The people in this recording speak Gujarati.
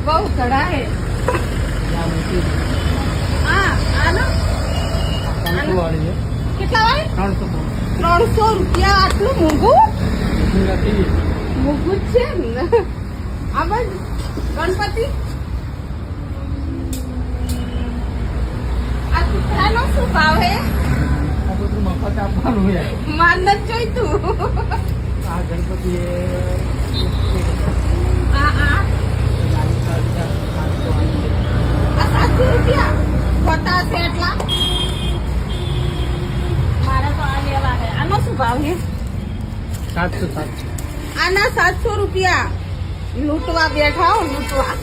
બહુ ચડા હે હા આનો કેટલા વાળી 300 રૂપિયા આટલું મોંઘું મોંઘું જ છે ને આ બાજુ ગણપતિ આ કૂતરાનો શું ભાવ હે માન નથી જોઈતું આ ગણપતિ આ 700 રૂપિયા ખોટા છે એટલા મારે તો આ લેવા છે આનો શું ભાવ છે 700 આના 700 રૂપિયા લૂંટવા બેઠા હો લૂંટવા